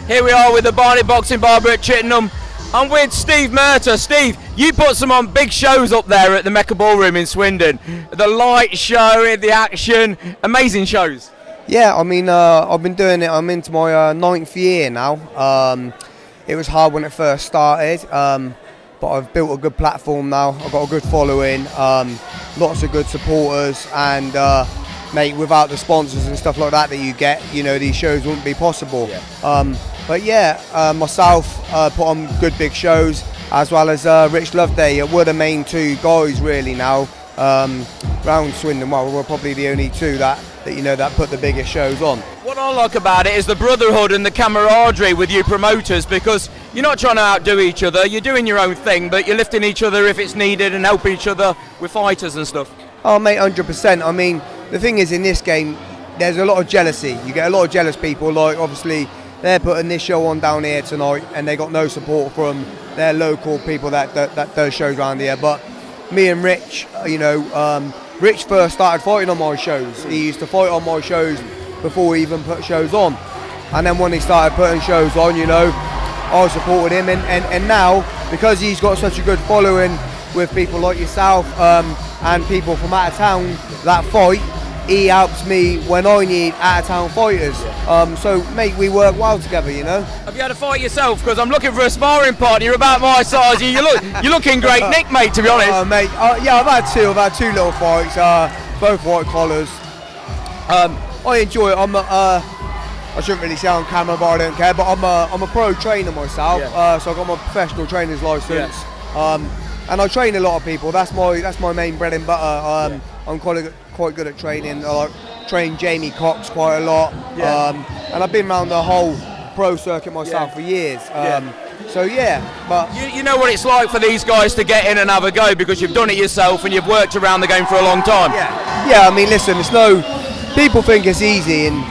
Here we are with the Barnet Boxing Barber at Chittenham. I'm with Steve Murtagh. Steve, you put some on big shows up there at the Mecca Ballroom in Swindon. The light show, the action, amazing shows. Yeah, I mean, I've been doing it. I'm into my 9th year now. It was hard when it first started, but I've built a good platform now. I've got a good following, lots of good supporters, and mate, without the sponsors and stuff like that you get, you know, these shows wouldn't be possible. Yeah. But yeah, myself put on good big shows, as well as Rich Loveday. We're the main two guys really now round Swindon. Well, we're probably the only two that put the biggest shows on. What I like about it is the brotherhood and the camaraderie with you promoters, because you're not trying to outdo each other, you're doing your own thing, but you're lifting each other if it's needed and helping each other with fighters and stuff. Oh mate, 100%. I mean, the thing is, in this game, there's a lot of jealousy. You get a lot of jealous people, like obviously they're putting this show on down here tonight and they got no support from their local people that does shows around here. But me and Rich, Rich first started fighting on my shows. He used to fight on my shows before he even put shows on. And then when he started putting shows on, I supported him. And now, because he's got such a good following with people like yourself and people from out of town that fight, he helps me when I need out of town fighters. So, mate, we work well together, Have you had a fight yourself? Because I'm looking for a sparring partner. You're about my size. You're looking great nick, mate, to be honest. Mate, yeah, I've had two little fights, both white collars. I enjoy it. I shouldn't really say on camera, but I don't care. But I'm a pro trainer myself, so I've got my professional trainer's license. And I train a lot of people. That's my main bread and butter. I'm quite good at training. I train Jamie Cox quite a lot. And I've been around the whole pro circuit myself for years. So but you know what it's like for these guys to get in and have a go, because you've done it yourself and you've worked around the game for a long time. Yeah. I mean, listen, people think it's easy, and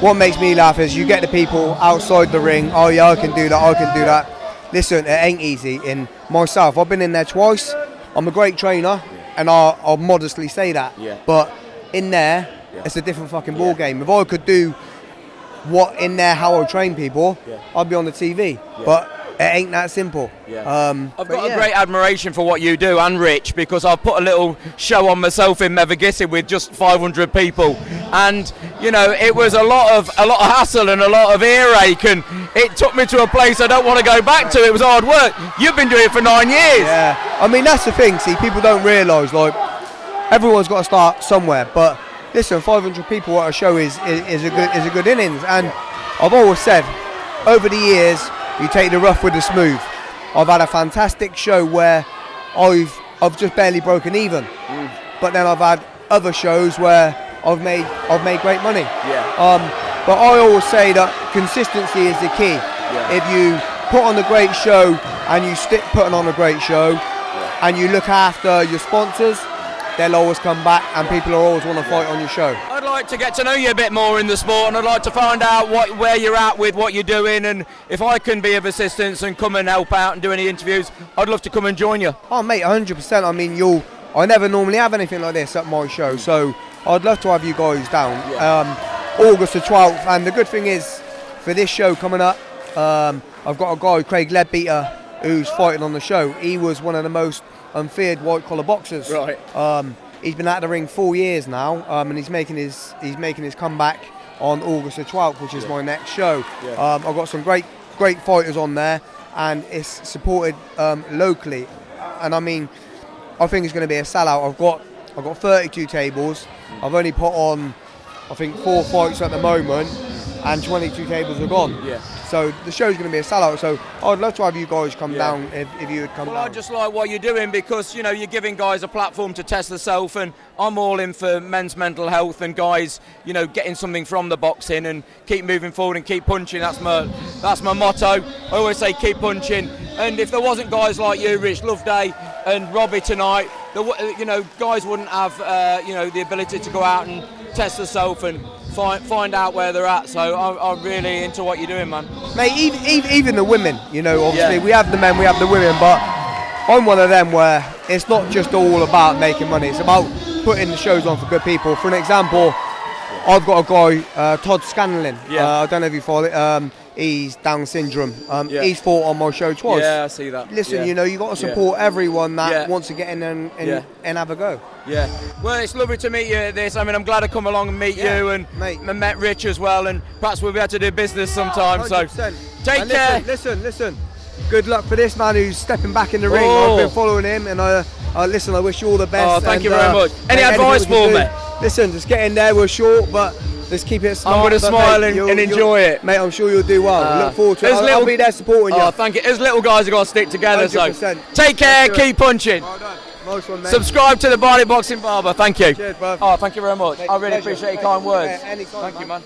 what makes me laugh is you get the people outside the ring. Oh yeah, I can do that. Listen, it ain't easy. And myself, I've been in there twice. I'm a great trainer, and I'll modestly say that. But in there, it's a different fucking ball game. If I could do how I train people, I'd be on the TV. But it ain't that simple. I've got a great admiration for what you do, and Rich, because I've put a little show on myself in Mevagissey with just 500 people, and it was a lot of hassle and a lot of earache, and it took me to a place I don't want to go back to. It was hard work. You've been doing it for 9 years. Yeah, I mean, that's the thing. See, people don't realise, everyone's got to start somewhere. But listen, 500 people at a show is a good innings, and I've always said, over the years, you take the rough with the smooth. I've had a fantastic show where I've just barely broken even, but then I've had other shots where I've made great money. But I always say that consistency is the key. If you put on a great show and you stick putting on a great show, and you look after your sponsors, they'll always come back, and people will always want to fight on your show. I'd like to get to know you a bit more in the sport, and I'd like to find out where you're at with what you're doing, and if I can be of assistance and come and help out and do any interviews, I'd love to come and join you. Oh mate, 100%. I mean, I never normally have anything like this at my show, so I'd love to have you guys down. August the 12th, and the good thing is, for this show coming up, I've got a guy, Craig Leadbeater, who's fighting on the show. He was one of the most unfeared white collar boxers. Right. He's been out of the ring 4 years now, and he's making his comeback on August the 12th, which is my next show. I've got some great fighters on there, and it's supported locally. And I mean, I think it's going to be a sellout. I've got 32 tables. I've only put on, I think, 4 fights at the moment, and 22 tables are gone. So the show's going to be a sellout. So I'd love to have you guys come down if you would come down. I just like what you're doing, because you're giving guys a platform to test themselves, and I'm all in for men's mental health and guys getting something from the boxing and keep moving forward and keep punching. That's my motto. I always say keep punching. And if there wasn't guys like you, Rich Loveday and Robbie tonight, guys wouldn't have the ability to go out and test themselves and find out where they're at. So I'm really into what you're doing, man. Mate, even the women, obviously we have the men, we have the women, but I'm one of them where it's not just all about making money. It's about putting the shows on for good people. For an example, I've got a guy, Todd Scanlon. I don't know if you follow it. he's Down syndrome. Yeah. He's fought on my show twice. Yeah, I see that. Listen, Yeah. you know, you got to support everyone that Yeah. wants to get in and have a go. Yeah. Well, it's lovely to meet you at this. I mean, I'm glad I come along and meet you, and mate. I met Rich as well, and perhaps we'll be able to do business sometime. So 100%. take And care. Listen. Good luck for this man who's stepping back in the ring. Oh. I've been following him, and listen, I wish you all the best. Oh, thank and, you very much. Any mate, advice anything we for can me? do- Listen, just get in there. We're short, but let's keep it smart. I'm going to But, smile mate, and enjoy it. Mate, I'm sure you'll do well. Look forward to it. there's I'll be there supporting Oh, you. thank you. As little guys are going to stick together. 100%. So take care. Let's do it. Keep punching. Well done. Nice one, mate. Subscribe to the Bardic Boxing Barber. Thank you. Cheers, bro. Oh, thank you very much. Mate, I really pleasure. appreciate your Mate, kind words. anytime, Thank you, man.